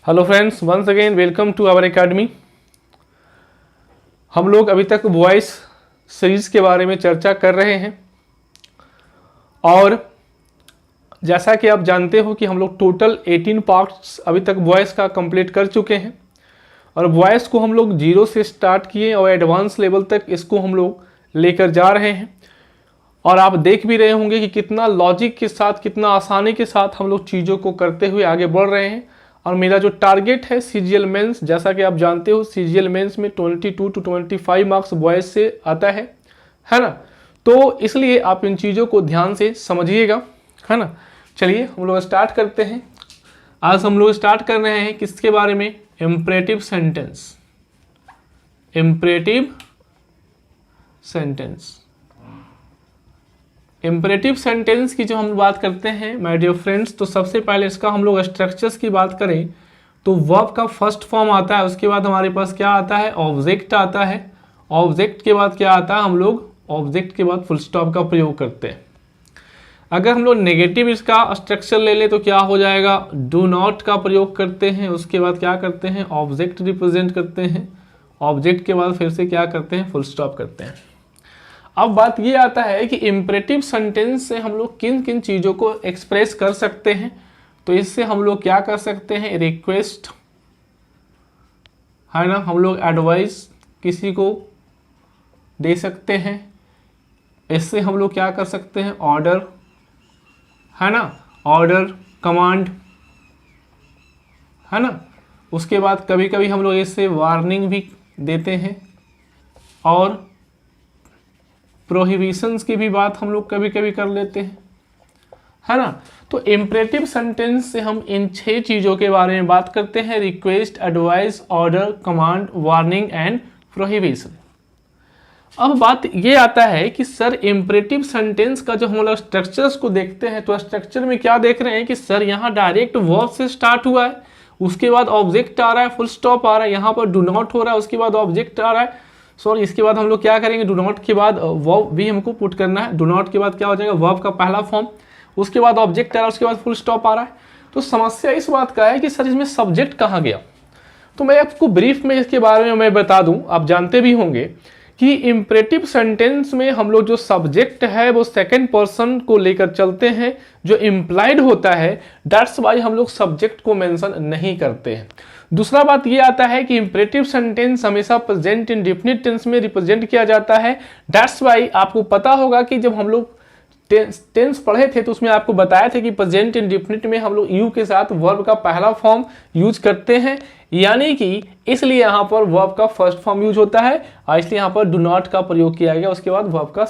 Hello friends, once again welcome to our academy. हम लोग अभी तक वॉइस सीरीज के बारे में चर्चा कर रहे हैं और जैसा कि आप जानते हो कि हम लोग टोटल 18 पार्ट्स अभी तक वॉइस का कंप्लीट कर चुके हैं और वॉइस को हम लोग 0 से स्टार्ट किए और एडवांस लेवल तक इसको हम लोग लेकर जा रहे हैं। और आप देख भी रहे होंगे कि कितना लॉजिक के साथ, कितना आसानी के साथ हम लोग चीज़ों को करते हुए आगे बढ़ रहे हैं। और मेरा जो टारगेट है सीजीएल मेंस, जैसा कि आप जानते हो सीजीएल मेंस में 22 to 25 मार्क्स वॉइस से आता है ना। तो इसलिए आप इन चीज़ों को ध्यान से समझिएगा, है ना। चलिए हम लोग स्टार्ट करते हैं। आज हम लोग स्टार्ट कर रहे हैं किसके बारे में? Imperative sentence. Imperative sentence, imperative sentence की जो हम बात करते हैं माय डियर फ्रेंड्स, तो सबसे पहले इसका हम लोग स्ट्रक्चर्स की बात करें तो वर्ब का फर्स्ट फॉर्म आता है, उसके बाद हमारे पास क्या आता है? ऑब्जेक्ट आता है। ऑब्जेक्ट के बाद क्या आता है? हम लोग ऑब्जेक्ट के बाद फुल स्टॉप का प्रयोग करते हैं। अगर हम लोग नेगेटिव इसका स्ट्रक्चर ले लें तो क्या हो जाएगा? डू नॉट का प्रयोग करते हैं, उसके बाद क्या करते हैं? ऑब्जेक्ट रिप्रेजेंट करते हैं। ऑब्जेक्ट के बाद फिर से क्या करते हैं? फुल स्टॉप करते हैं। अब बात ये आता है कि इम्परेटिव सेंटेंस से हम लोग किन किन चीज़ों को एक्सप्रेस कर सकते हैं। तो इससे हम लोग क्या कर सकते हैं? रिक्वेस्ट, है ना, हम लोग एडवाइस किसी को दे सकते हैं। इससे हम लोग क्या कर सकते हैं? ऑर्डर, है ना, ऑर्डर, कमांड, है ना। उसके बाद कभी कभी हम लोग इससे वार्निंग भी देते हैं और प्रोहिबिशंस की भी बात हम लोग कभी कभी कर लेते हैं, है ना। तो इम्परेटिव सेंटेंस से हम इन 6 चीज़ों के बारे में बात करते हैं: request, advice, order, command, warning and prohibition. अब बात ये आता है कि सर इम्परेटिव सेंटेंस का जो हम लोग स्ट्रक्चर्स को देखते हैं तो स्ट्रक्चर में क्या देख रहे हैं कि सर यहाँ डायरेक्ट वर्ब से स्टार्ट हुआ है, उसके बाद ऑब्जेक्ट आ रहा है, फुल स्टॉप आ रहा है, यहाँ पर डू नॉट हो रहा है, उसके बाद ऑब्जेक्ट आ रहा है, सॉरी इसके बाद हम लोग क्या करेंगे? डू नॉट के बाद वर्ब भी हमको पुट करना है। डू नॉट के बाद क्या हो जाएगा? वर्ब का पहला फॉर्म, उसके बाद ऑब्जेक्ट आ रहा है, उसके बाद फुल स्टॉप आ रहा है। तो समस्या इस बात का है कि सर इसमें सब्जेक्ट कहाँ गया? तो मैं आपको ब्रीफ में इसके बारे में मैं बता दूं। आप जानते भी होंगे कि इम्परेटिव सेंटेंस में हम लोग जो सब्जेक्ट है वो सेकंड पर्सन को लेकर चलते हैं, जो इम्प्लाइड होता है। दैट्स वाई हम लोग सब्जेक्ट को मेंशन नहीं करते हैं। दूसरा बात ये आता है कि इम्परेटिव सेंटेंस हमेशा प्रेजेंट इंडेफिनिट टेंस में रिप्रेजेंट किया जाता है। दैट्स वाई आपको पता होगा कि जब हम लोग टेंस पढ़े थे तो उसमें आपको बताया था कि प्रेजेंट इंडेफिनिट में हम लोग यू के साथ वर्ब का पहला फॉर्म यूज करते हैं, यानी कि इसलिए यहाँ पर वर्ब का फर्स्ट फॉर्म यूज होता है और इसलिए यहाँ पर डू नॉट का प्रयोग किया गया, उसके बाद वर्ब का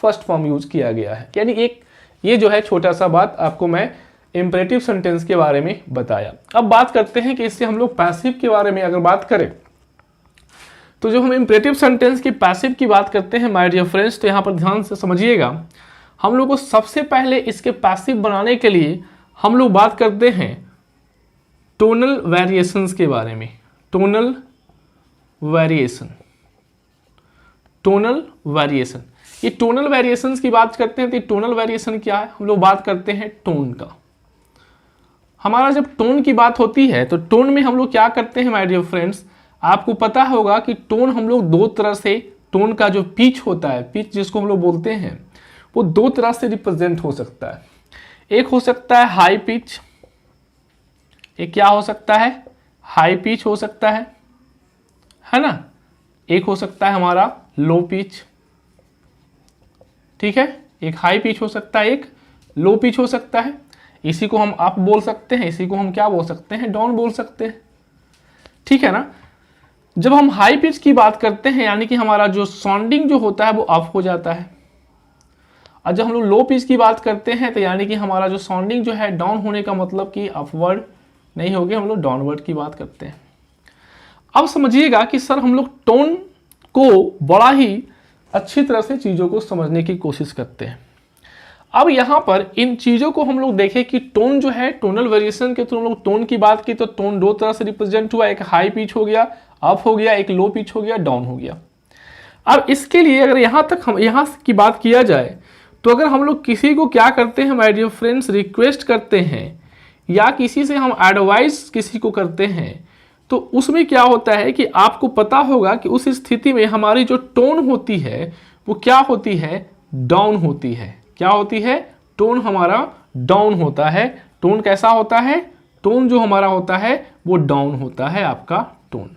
फर्स्ट फॉर्म यूज किया गया है। यानी एक ये जो है छोटा सा बात आपको मैं इम्परेटिव सेंटेंस के बारे में बताया। अब बात करते हैं कि इससे हम लोग पैसिव के बारे में अगर बात करें तो जो हम इम्परेटिव सेंटेंस की पैसिव की बात करते हैं माय डियर फ्रेंड्स, तो यहाँ पर ध्यान से समझिएगा। हम लोग को सबसे पहले इसके पैसिव बनाने के लिए हम लोग बात करते हैं टोनल वेरिएशंस के बारे में। टोनल वेरिएशन, टोनल वेरिएशन, ये टोनल वेरिएशंस की बात करते हैं तो टोनल वेरिएशन क्या है? हम लोग बात करते हैं टोन का। हमारा जब टोन की बात होती है तो टोन में हम लोग क्या करते हैं माय डियर फ्रेंड्स? आपको पता होगा कि टोन हम लोग दो तरह से, टोन का जो पिच होता है, पिच जिसको हम लोग बोलते हैं, वो दो तरह से रिप्रेजेंट हो सकता है। एक हो सकता है हाई पिच, एक क्या हो सकता है? हाई पिच हो सकता है ना। एक हो सकता है हमारा लो पिच, ठीक है। एक हाई पिच हो सकता है, एक लो पिच हो सकता है। इसी को हम अप बोल सकते हैं, इसी को हम क्या बोल सकते हैं? डाउन बोल सकते हैं, ठीक है ना। जब हम हाई पिच की बात करते हैं यानी कि हमारा जो साउंडिंग जो होता है वो अप हो जाता है, और जब हम लोग लो पिच की बात करते हैं तो यानी कि हमारा जो साउंडिंग जो है डाउन होने का मतलब कि अपवर्ड नहीं हो गया, हम लोग डाउनवर्ड की बात करते हैं। अब समझिएगा कि सर हम लोग टोन को बड़ा ही अच्छी तरह से चीज़ों को समझने की कोशिश करते हैं। अब यहाँ पर इन चीज़ों को हम लोग देखें कि टोन जो है, टोनल वेरिएशन के थ्रू हम लोग टोन की बात की तो टोन दो तरह से रिप्रेजेंट हुआ, एक हाई पिच हो गया, अप हो गया, एक लो पिच हो गया, डाउन हो गया। अब इसके लिए अगर यहाँ तक हम यहाँ की बात किया जाए तो अगर हम लोग किसी को क्या करते हैं माय डियर फ्रेंड्स? रिक्वेस्ट करते हैं या किसी से हम एडवाइस किसी को करते हैं तो उसमें क्या होता है कि आपको पता होगा कि उस स्थिति में हमारी जो टोन होती है वो क्या होती है, डाउन होती है। क्या होती है, टोन हमारा डाउन होता है। टोन कैसा होता है, टोन जो हमारा होता है वो डाउन होता है, आपका टोन,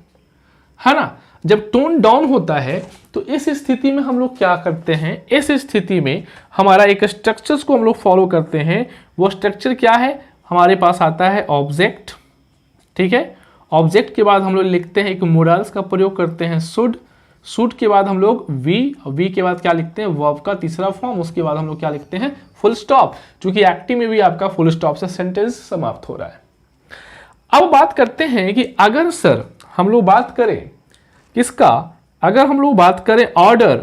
है ना। जब टोन डाउन होता है तो इस स्थिति में हम लोग क्या करते हैं, इस स्थिति में हमारा एक स्ट्रक्चर्स को हम लोग फॉलो करते हैं। वो स्ट्रक्चर क्या है, हमारे पास आता है ऑब्जेक्ट, ठीक है। ऑब्जेक्ट के बाद हम लोग लिखते हैं एक मोडाल्स का प्रयोग करते हैं शुड, शुड के बाद हम लोग वी के बाद क्या लिखते हैं, वर्ब का तीसरा फॉर्म, उसके बाद हम लोग क्या लिखते हैं, फुल स्टॉप, क्योंकि एक्टिव में भी आपका फुल स्टॉप से सेंटेंस समाप्त हो रहा है। अब बात करते हैं कि अगर सर हम लोग बात करें किसका, अगर हम लोग बात करें ऑर्डर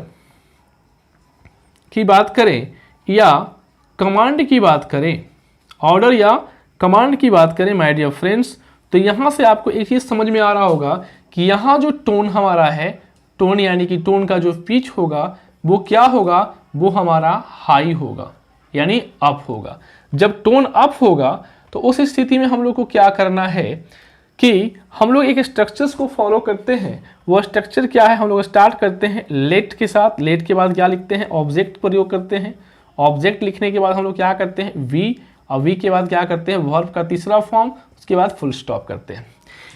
की बात करें या कमांड की बात करें, ऑर्डर या कमांड की बात करें माय डियर फ्रेंड्स, तो यहां से आपको एक चीज समझ में आ रहा होगा कि यहां जो टोन हमारा है, टोन यानी कि टोन का जो पिच होगा वो क्या होगा, वो हमारा हाई होगा यानी अप होगा। जब टोन अप होगा तो उस स्थिति में हम लोग को क्या करना है कि हम लोग एक स्ट्रक्चर्स को फॉलो करते हैं। वो स्ट्रक्चर क्या है, हम लोग स्टार्ट करते हैं लेट के साथ, लेट के बाद क्या लिखते हैं, ऑब्जेक्ट प्रयोग करते हैं। ऑब्जेक्ट लिखने के बाद हम लोग क्या करते हैं, वी, और वी के बाद क्या करते हैं, वर्ब का तीसरा फॉर्म, उसके बाद फुल स्टॉप करते हैं।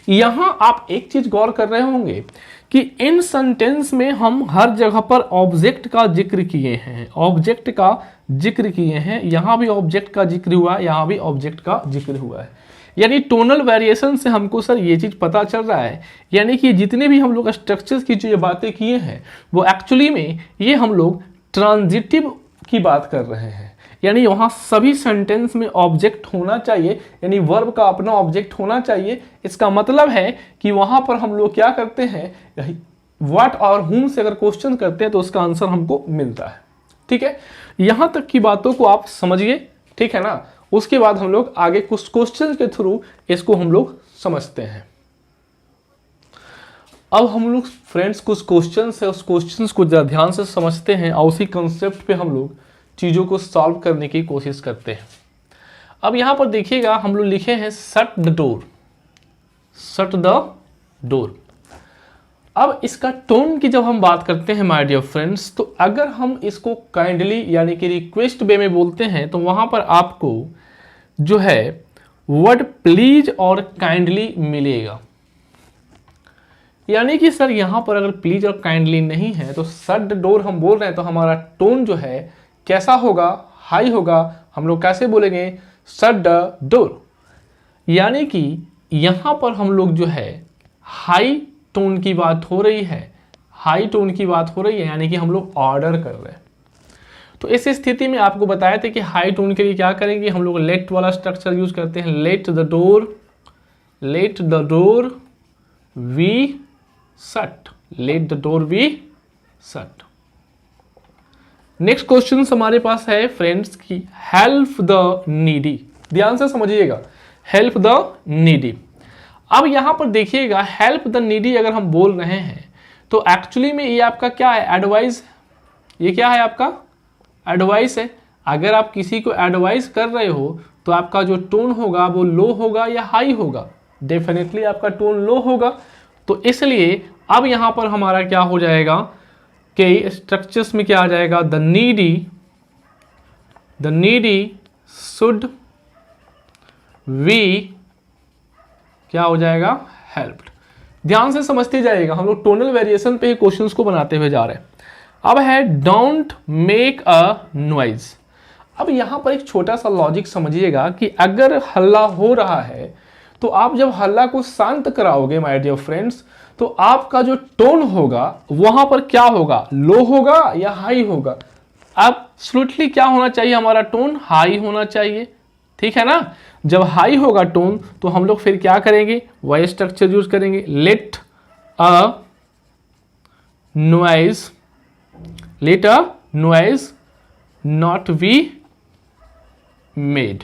यहां आप एक चीज गौर कर रहे होंगे कि इन सेंटेंस में हम हर जगह पर ऑब्जेक्ट का जिक्र किए हैं, ऑब्जेक्ट का जिक्र किए हैं। यहां भी ऑब्जेक्ट का जिक्र हुआ, यहां भी ऑब्जेक्ट का जिक्र हुआ है। यानी टोनल वेरिएशन से हमको सर ये चीज पता चल रहा है, यानी कि जितने भी हम लोग स्ट्रक्चर्स की जो ये बातें किए हैं वो एक्चुअली में ये हम लोग ट्रांजिटिव की बात कर रहे हैं। यानी वहाँ सभी सेंटेंस में ऑब्जेक्ट होना चाहिए, यानी वर्ब का अपना ऑब्जेक्ट होना चाहिए। इसका मतलब है कि वहाँ पर हम लोग क्या करते हैं, व्हाट और हुम से अगर क्वेश्चन करते हैं तो उसका आंसर हमको मिलता है। ठीक है, यहाँ तक की बातों को आप समझिए, ठीक है ना। उसके बाद हम लोग आगे कुछ क्वेश्चन के थ्रू इसको हम लोग समझते हैं। अब हम लोग फ्रेंड्स कुछ क्वेश्चन है, उस क्वेश्चन को जरा ध्यान से समझते हैं और उसी कंसेप्ट पे हम लोग चीज़ों को सॉल्व करने की कोशिश करते हैं। अब यहाँ पर देखिएगा हम लोग लिखे हैं shut the door, shut the door. अब इसका टोन की जब हम बात करते हैं माय डियर फ्रेंड्स, तो अगर हम इसको काइंडली यानी कि रिक्वेस्ट वे में बोलते हैं तो वहाँ पर आपको जो है वर्ड प्लीज और काइंडली मिलेगा। यानी कि सर यहाँ पर अगर प्लीज और काइंडली नहीं है तो शट द डोर हम बोल रहे हैं तो हमारा टोन जो है कैसा होगा, हाई होगा। हम लोग कैसे बोलेंगे, शट द डोर। यानी कि यहाँ पर हम लोग जो है हाई टोन की बात हो रही है, हाई टोन की बात हो रही है, यानी कि हम लोग ऑर्डर कर रहे हैं। तो इस स्थिति में आपको बताया था कि हाई टोन के लिए क्या करेंगे, हम लोग लेट वाला स्ट्रक्चर यूज करते हैं, let the door, let the door we shut, let the door we shut. Next question हमारे पास है फ्रेंड्स की हेल्प द नीडी। ध्यान से समझिएगा, हेल्प द नीडी। अब यहां पर देखिएगा हेल्प द नीडी अगर हम बोल रहे हैं तो एक्चुअली में ये आपका क्या है, एडवाइस। ये क्या है आपका, एडवाइस है। अगर आप किसी को एडवाइस कर रहे हो तो आपका जो टोन होगा वो लो होगा या हाई होगा, डेफिनेटली आपका टोन लो होगा। तो इसलिए अब यहां पर हमारा क्या हो जाएगा कि स्ट्रक्चर्स में क्या आ जाएगा, द नीडी शुड वी क्या हो जाएगा, हेल्प्ड। ध्यान से समझते जाइएगा, हम लोग टोनल वेरिएशन पे ही क्वेश्चंस को बनाते हुए जा रहे हैं। अब है डोंट मेक अ नॉइज। अब यहां पर एक छोटा सा लॉजिक समझिएगा कि अगर हल्ला हो रहा है तो आप जब हल्ला को शांत कराओगे माय डियर फ्रेंड्स, तो आपका जो टोन होगा वहां पर क्या होगा, लो होगा या हाई होगा। अब एब्सोल्युटली क्या होना चाहिए, हमारा टोन हाई होना चाहिए, ठीक है ना। जब हाई होगा टोन तो हम लोग फिर क्या करेंगे, वही स्ट्रक्चर यूज करेंगे, let a noise, let a noise not be made,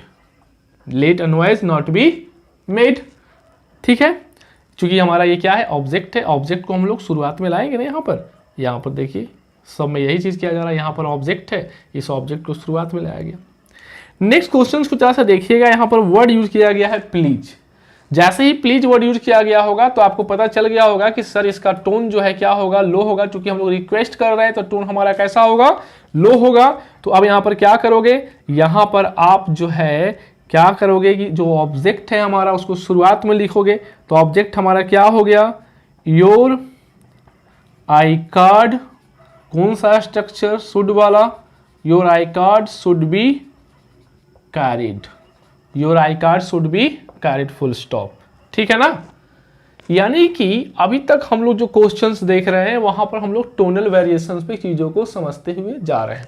let a noise not be made. ठीक है, क्योंकि हमारा ये क्या है, ऑब्जेक्ट है। ऑब्जेक्ट को हम लोग शुरुआत में लाएंगे ना, यहाँ पर देखिए सब में यही चीज किया जा रहा है। यहाँ पर ऑब्जेक्ट है, इस ऑब्जेक्ट को शुरुआत में लाया गया। नेक्स्ट क्वेश्चन को थोड़ा सा देखिएगा, यहाँ पर वर्ड यूज किया गया है प्लीज। जैसे ही प्लीज वर्ड यूज किया गया होगा तो आपको पता चल गया होगा कि सर इसका टोन जो है क्या होगा, लो होगा, क्योंकि हम लोग रिक्वेस्ट कर रहे हैं तो टोन हमारा कैसा होगा, लो होगा। तो अब यहाँ पर क्या करोगे, यहाँ पर आप जो है क्या करोगे कि जो ऑब्जेक्ट है हमारा उसको शुरुआत में लिखोगे। तो ऑब्जेक्ट हमारा क्या हो गया, योर आई कार्ड, कौन सा स्ट्रक्चर, शुड वाला, your I card should be carried, your I card should be carried, full stop. ठीक है ना। यानी कि अभी तक हम लोग जो क्वेश्चंस देख रहे हैं वहां पर हम लोग टोनल वेरिएशंस पे चीजों को समझते हुए जा रहे हैं।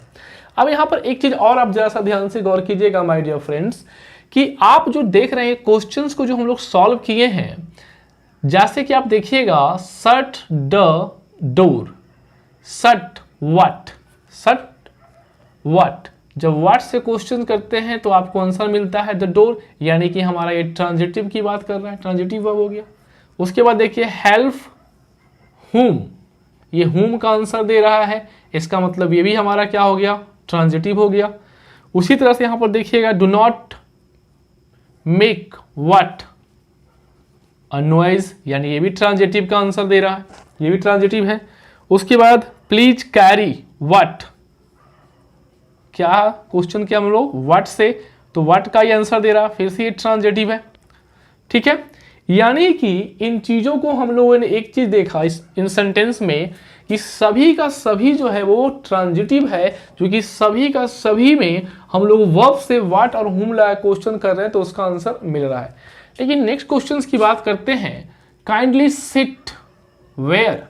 अब यहाँ पर एक चीज और आप जरा सा ध्यान से गौर कीजिएगा माय डियर फ्रेंड्स, कि आप जो देख रहे हैं क्वेश्चंस को जो हम लोग सॉल्व किए हैं, जैसे कि आप देखिएगा shut the door, shut what, shut what, जब व्हाट से क्वेश्चन करते हैं तो आपको आंसर मिलता है द डोर, यानी कि हमारा ये ट्रांजिटिव की बात कर रहा है, ट्रांजिटिव वर्ब हो गया। उसके बाद देखिए हेल्प हुम, ये हुम का आंसर दे रहा है, इसका मतलब ये भी हमारा क्या हो गया, ट्रांजिटिव हो गया। उसी तरह से यहां पर देखिएगा do not make what a noise, यानी ये भी ट्रांजिटिव का आंसर दे रहा है, ये भी ट्रांजिटिव है। उसके बाद प्लीज कैरी व्हाट, क्या क्वेश्चन किया हम लोग व्हाट से, तो व्हाट का ये आंसर दे रहा, फिर से ये ट्रांजिटिव है। ठीक है, यानी कि इन चीजों को हम लोगों ने एक चीज देखा इन सेंटेंस में कि सभी का सभी जो है वो ट्रांजिटिव है, क्योंकि सभी का सभी में हम लोग वर्ब से व्हाट और हुम लगा क्वेश्चन कर रहे हैं तो उसका आंसर मिल रहा है। लेकिन नेक्स्ट क्वेश्चन की बात करते हैं, काइंडली सिट वेयर।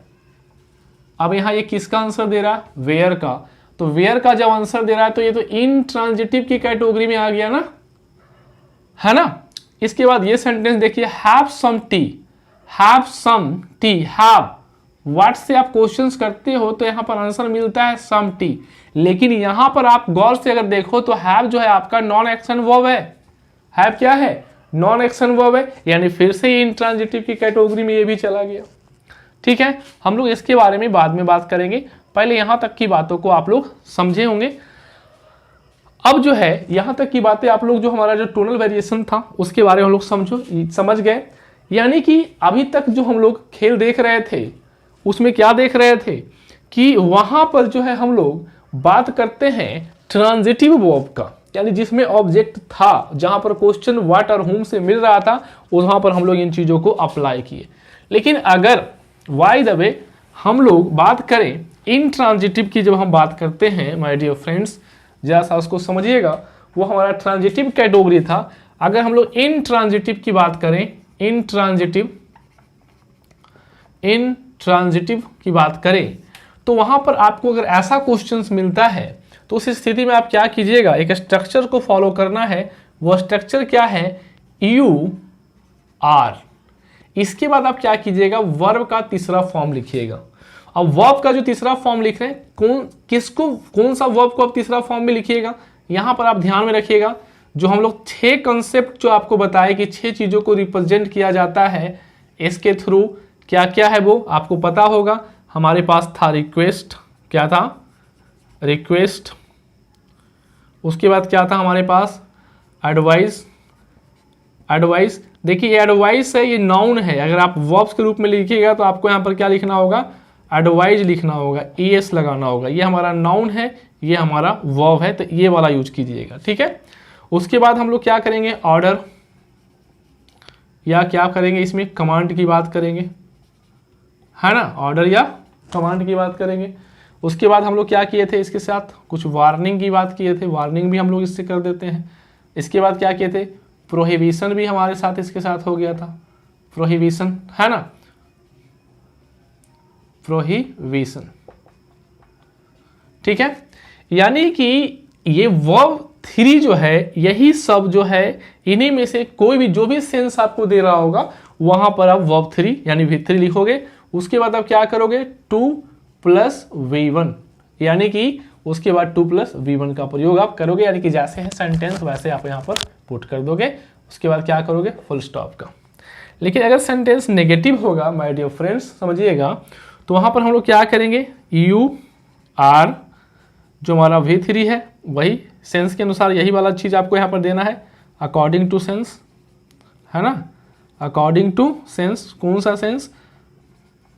अब यहां ये किसका आंसर दे रहा है, वेयर का। तो वेयर का जब आंसर दे रहा है तो ये तो इनट्रांजिटिव की कैटेगरी में आ गया ना, है ना। इसके बाद ये सेंटेंस देखिए, have some tea, have some tea, have what से आप क्वेश्चंस करते हो तो यहां पर आंसर मिलता है सम टी। लेकिन यहां पर आप गौर से अगर देखो तो हैव जो है आपका नॉन एक्शन वर्ब है, हैव क्या है, नॉन एक्शन वर्ब है, यानी फिर से ये इनट्रांजिटिव की कैटेगरी में ये भी चला गया। ठीक है, हम लोग इसके बारे में बाद में बात करेंगे, पहले यहां तक की बातों को आप लोग समझे होंगे। अब जो है यहां तक की बातें आप लोग जो हमारा जो टोनल वेरिएशन था उसके बारे में हम लोग समझ गए। यानी कि अभी तक जो हम लोग खेल देख रहे थे उसमें क्या देख रहे थे कि वहां पर जो है हम लोग बात करते हैं ट्रांजिटिव वर्ब का, यानी जिसमें ऑब्जेक्ट था, जहां पर क्वेश्चन व्हाट और हुम से मिल रहा था वहां पर हम लोग इन चीजों को अप्लाई किए। लेकिन अगर बाय द वे हम लोग बात करें इनट्रांजिटिव की, जब हम बात करते हैं माय डियर फ्रेंड्स, जरा सा उसको समझिएगा, वो हमारा ट्रांजिटिव कैटेगरी था। अगर हम लोग इनट्रांजिटिव की बात करें, इनट्रांजिटिव की बात करें तो वहां पर आपको अगर ऐसा क्वेश्चंस मिलता है तो उस स्थिति में आप क्या कीजिएगा, एक स्ट्रक्चर को फॉलो करना है। वो स्ट्रक्चर क्या है, यू आर। इसके बाद आप क्या कीजिएगा, वर्ब का तीसरा फॉर्म लिखिएगा। अब वर्ब का जो तीसरा फॉर्म लिख रहे हैं, कौन सा वर्ब को आप तीसरा फॉर्म में लिखिएगा, यहां पर आप ध्यान में रखिएगा जो हम लोग 6 कंसेप्ट जो आपको बताए कि 6 चीजों को रिप्रेजेंट किया जाता है इसके थ्रू, क्या क्या है वो आपको पता होगा। हमारे पास था रिक्वेस्ट, क्या था, रिक्वेस्ट। उसके बाद क्या था हमारे पास, एडवाइस। एडवाइस देखिए एडवाइस है, ये नाउन है, अगर आप वर्ब्स के रूप में लिखिएगा तो आपको यहां पर क्या लिखना होगा, एडवाइज लिखना होगा, ES लगाना होगा। ये हमारा नाउन है, ये हमारा वर्ब है, तो ये वाला यूज कीजिएगा। ठीक है, उसके बाद हम लोग क्या करेंगे, ऑर्डर, या क्या करेंगे इसमें, कमांड की बात करेंगे, है ना, ऑर्डर या कमांड की बात करेंगे। उसके बाद हम लोग क्या किए थे, इसके साथ कुछ वार्निंग की बात किए थे, वार्निंग भी हम लोग इससे कर देते हैं। इसके बाद क्या किए थे, प्रोहिबिशन भी हमारे साथ इसके साथ हो गया था, प्रोहिबिशन, है ना, प्रोहिबिशन। ठीक है, यानी कि ये वर्ब 3 जो है, यही सब जो है इन्हीं में से कोई भी जो भी सेंस आपको दे रहा होगा वहां पर आप वर्ब 3 यानी V3 लिखोगे। उसके बाद आप क्या करोगे, 2 + V1, यानी कि उसके बाद 2 + V1 का प्रयोग आप करोगे, यानी कि जैसे है सेंटेंस वैसे आप यहां पर पुट कर दोगे। उसके बाद क्या करोगे, फुल स्टॉप का। लेकिन अगर सेंटेंस नेगेटिव होगा माय डियर फ्रेंड्स, समझिएगा, तो वहां पर हम लोग क्या करेंगे, यू आर जो हमारा V3 है वही सेंस के अनुसार यही वाला चीज़ आपको यहाँ पर देना है, अकॉर्डिंग टू सेंस, है ना, अकॉर्डिंग टू सेंस। कौन सा सेंस?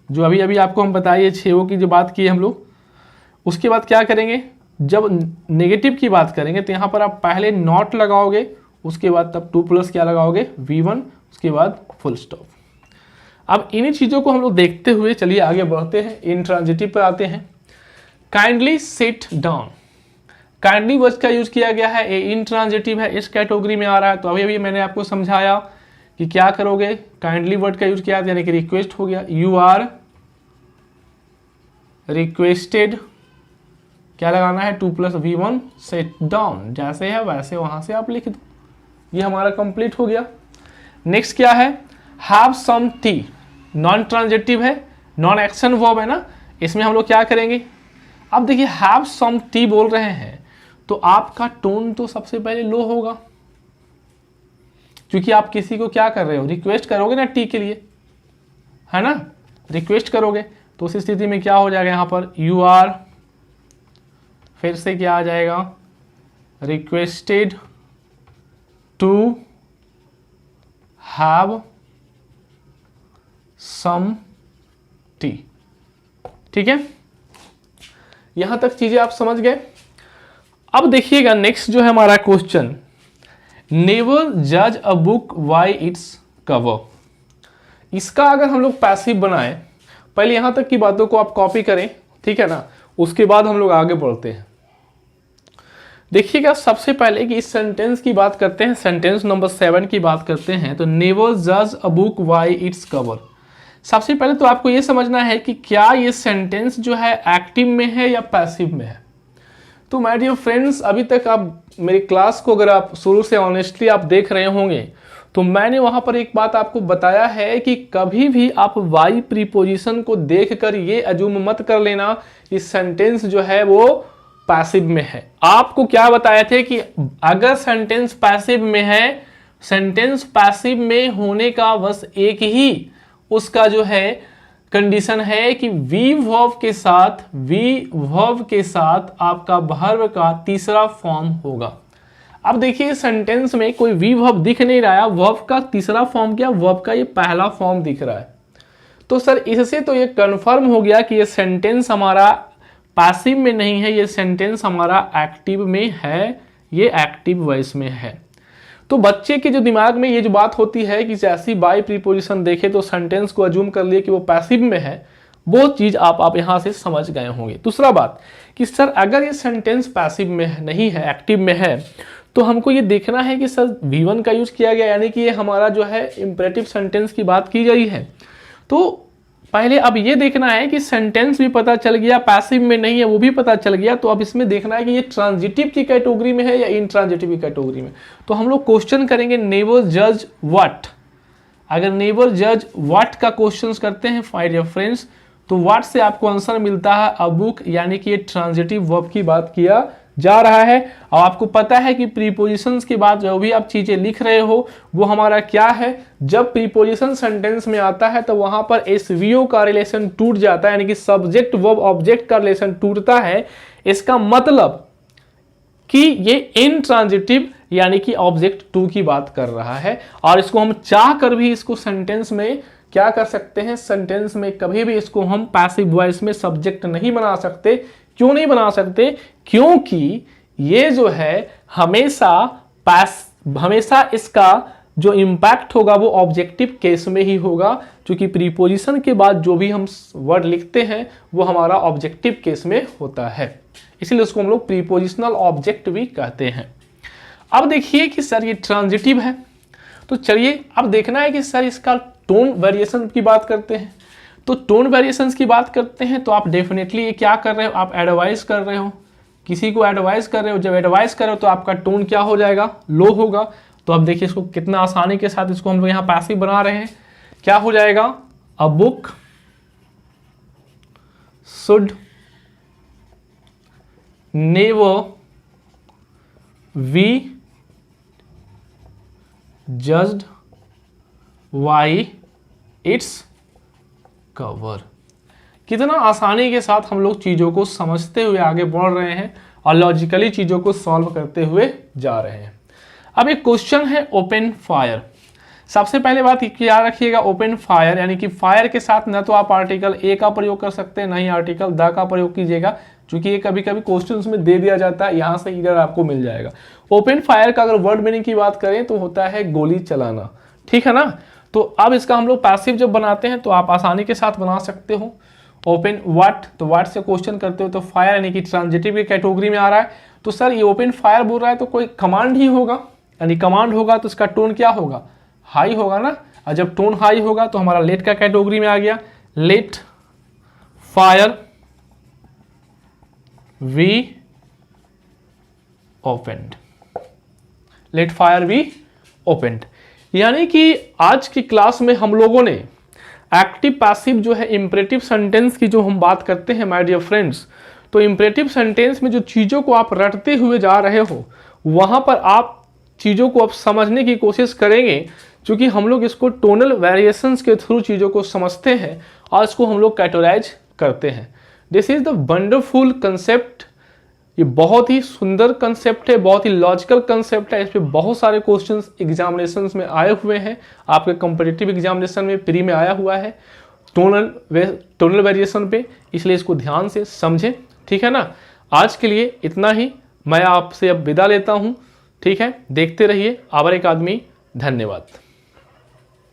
जो अभी अभी आपको हम बताइए 6 की जो बात की हम लोग। उसके बाद क्या करेंगे, जब नेगेटिव की बात करेंगे तो यहाँ पर आप पहले नॉट लगाओगे, उसके बाद तब 2 प्लस क्या लगाओगे, V1, उसके बाद फुल स्टॉप। अब इन्हीं चीज़ों को हम लोग देखते हुए चलिए आगे बढ़ते हैं, इंट्रांजिटिव पर आते हैं। Kindly sit down, kindly word का यूज किया गया है, ये इंट्रांजिटिव है, इस कैटेगरी में आ रहा है। तो अभी अभी मैंने आपको समझाया कि क्या करोगे, काइंडली वर्ड का यूज किया यानी कि रिक्वेस्ट हो गया, यू आर रिक्वेस्टेड, क्या लगाना है, 2 प्लस V1 सिट डाउन, जैसे है वैसे वहां से आप लिख दो, ये हमारा कंप्लीट हो गया। नेक्स्ट क्या है, have some tea, non transitive है, नॉन एक्शन वर्ब है ना, इसमें हम लोग क्या करेंगे। अब देखिए हैव सम टी बोल रहे हैं तो आपका टोन तो सबसे पहले लो होगा, क्योंकि आप किसी को क्या कर रहे हो, रिक्वेस्ट करोगे ना टी के लिए, है ना, रिक्वेस्ट करोगे। तो उस स्थिति में क्या हो जाएगा, यहाँ पर यू आर, फिर से क्या आ जाएगा, requested to have some tea. ठीक है, यहां तक चीजें आप समझ गए। अब देखिएगा नेक्स्ट जो है हमारा क्वेश्चन, नेवर जज a book by its cover. इसका अगर हम लोग पैसिव बनाएं, पहले यहां तक की बातों को आप कॉपी करें, ठीक है ना, उसके बाद हम लोग आगे बढ़ते हैं। देखिएगा सबसे पहले कि इस सेंटेंस की बात करते हैं, सेंटेंस नंबर 7 की बात करते हैं। तो नेवर जज a book by its cover. सबसे पहले तो आपको ये समझना है कि क्या ये सेंटेंस जो है एक्टिव में है या पैसिव में है। तो माय डियर फ्रेंड्स, अभी तक आप मेरी क्लास को अगर आप शुरू से ऑनेस्टली आप देख रहे होंगे तो मैंने वहां पर एक बात आपको बताया है कि कभी भी आप वाई प्रीपोजिशन को देखकर ये अज्यूम मत कर लेना कि सेंटेंस जो है वो पैसिव में है। आपको क्या बताए थे कि अगर सेंटेंस पैसिव में है, सेंटेंस पैसिव में होने का बस एक ही उसका जो है कंडीशन है कि वी वर्ब के साथ आपका वर्ब का तीसरा फॉर्म होगा। अब देखिए सेंटेंस में कोई वी वर्ब दिख नहीं रहा है, वर्ब का तीसरा फॉर्म क्या, वर्ब का ये पहला फॉर्म दिख रहा है। तो सर इससे तो ये कंफर्म हो गया कि ये सेंटेंस हमारा पैसिव में नहीं है, ये सेंटेंस हमारा एक्टिव में है, ये एक्टिव वॉइस में है। तो बच्चे के जो दिमाग में ये जो बात होती है कि जैसी बाय प्रीपोजिशन देखे तो सेंटेंस को अज्यूम कर लिए कि वो पैसिव में है, वो चीज आप यहां से समझ गए होंगे। दूसरा बात कि सर अगर ये सेंटेंस पैसिव में नहीं है, एक्टिव में है, तो हमको ये देखना है कि सर V1 का यूज किया गया, यानी कि ये हमारा जो है इंपरेटिव सेंटेंस की बात की गई है। तो पहले अब ये देखना है कि सेंटेंस भी पता चल गया, पैसिव में नहीं है वो भी पता चल गया। तो अब इसमें देखना है कि ये ट्रांजिटिव की कैटेगरी में है या इंट्रांजिटिव की कैटेगरी में। तो हम लोग क्वेश्चन करेंगे नेवर जज व्हाट। अगर नेवर जज व्हाट का क्वेश्चन करते हैं माय डियर फ्रेंड्स, तो व्हाट से आपको आंसर मिलता है अ बुक, यानी कि ये ट्रांजिटिव वर्ब की बात किया जा रहा है। और आपको पता है कि प्रीपोजिशंस के बाद जो भी आप चीजें लिख रहे हो वो हमारा क्या है, जब प्रीपोजिशन सेंटेंस में आता है तो वहां पर एसवीओ का रिलेशन टूट जाता है, यानी कि सब्जेक्ट वर्ब ऑब्जेक्ट का रिलेशन टूटता है। इसका मतलब कि ये इंट्रांजिटिव यानी कि ऑब्जेक्ट 2 की बात कर रहा है। और इसको हम चाह कर भी इसको सेंटेंस में क्या कर सकते हैं, सेंटेंस में कभी भी इसको हम पैसिव वॉइस में सब्जेक्ट नहीं बना सकते। क्यों नहीं बना सकते, क्योंकि ये जो है हमेशा इसका जो इंपैक्ट होगा वो ऑब्जेक्टिव केस में ही होगा, क्योंकि प्रीपोजिशन के बाद जो भी हम वर्ड लिखते हैं वो हमारा ऑब्जेक्टिव केस में होता है, इसलिए उसको हम लोग प्रीपोजिशनल ऑब्जेक्ट भी कहते हैं। अब देखिए कि सर ये ट्रांजिटिव है, तो चलिए अब देखना है कि सर इसका टोन वेरिएशन की बात करते हैं। तो टोन वेरिएशंस की बात करते हैं तो आप डेफिनेटली ये क्या कर रहे हो, आप एडवाइस कर रहे हो, किसी को एडवाइस कर रहे हो। जब एडवाइस कर रहे हो तो आपका टोन क्या हो जाएगा, लो होगा। तो अब देखिए इसको कितना आसानी के साथ इसको हम लोग यहाँ पैसिव बना रहे हैं। क्या हो जाएगा, a book should never be judged bye its cover. कितना आसानी के साथ हम लोग चीज़ों को समझते हुए आगे बढ़ रहे हैं और लॉजिकली चीज़ों को सॉल्व करते हुए जा रहे हैं। अब एक क्वेश्चन है ओपन फायर। सबसे पहले बात याद रखिएगा, ओपन फायर यानी कि फायर के साथ न तो आप आर्टिकल ए का प्रयोग कर सकते हैं, ना ही आर्टिकल द का प्रयोग कीजिएगा, क्योंकि ये कभी कभी क्वेश्चन में दे दिया जाता है, यहाँ से इधर आपको मिल जाएगा। ओपन फायर का अगर वर्ड मीनिंग की बात करें तो होता है गोली चलाना, ठीक है ना। तो अब इसका हम लोग पैसिव जब बनाते हैं तो आप आसानी के साथ बना सकते हो। ओपन व्हाट, तो व्हाट से क्वेश्चन करते हो तो फायर यानी कि ट्रांजिटिव की कैटेगरी में आ रहा है। तो सर ये ओपन फायर बोल रहा है तो कोई कमांड ही होगा, यानी कमांड होगा तो इसका टोन क्या होगा, हाई होगा ना। और जब टोन हाई होगा तो हमारा लेट का कैटेगरी में आ गया, let fire we opened, let fire we opened. यानी कि आज की क्लास में हम लोगों ने एक्टिव पैसिव जो है इंपरेटिव सेंटेंस की जो हम बात करते हैं माय डियर फ्रेंड्स, तो इंपरेटिव सेंटेंस में जो चीज़ों को आप रटते हुए जा रहे हो वहाँ पर आप चीज़ों को अब समझने की कोशिश करेंगे, क्योंकि हम लोग इसको टोनल वेरिएशंस के थ्रू चीज़ों को समझते हैं और इसको हम लोग कैटेगराइज करते हैं। This is the wonderful concept. ये बहुत ही सुंदर कंसेप्ट है, बहुत ही लॉजिकल कंसेप्ट है। इस पे बहुत सारे क्वेश्चंस एग्जामिनेशंस में आए हुए हैं, आपके कॉम्पिटिटिव एग्जामिनेशन में प्री में आया हुआ है टोनल वेरिएशन पे, इसलिए इसको ध्यान से समझें, ठीक है ना। आज के लिए इतना ही, मैं आपसे अब विदा लेता हूँ, ठीक है। देखते रहिए आवर अकादमी। धन्यवाद।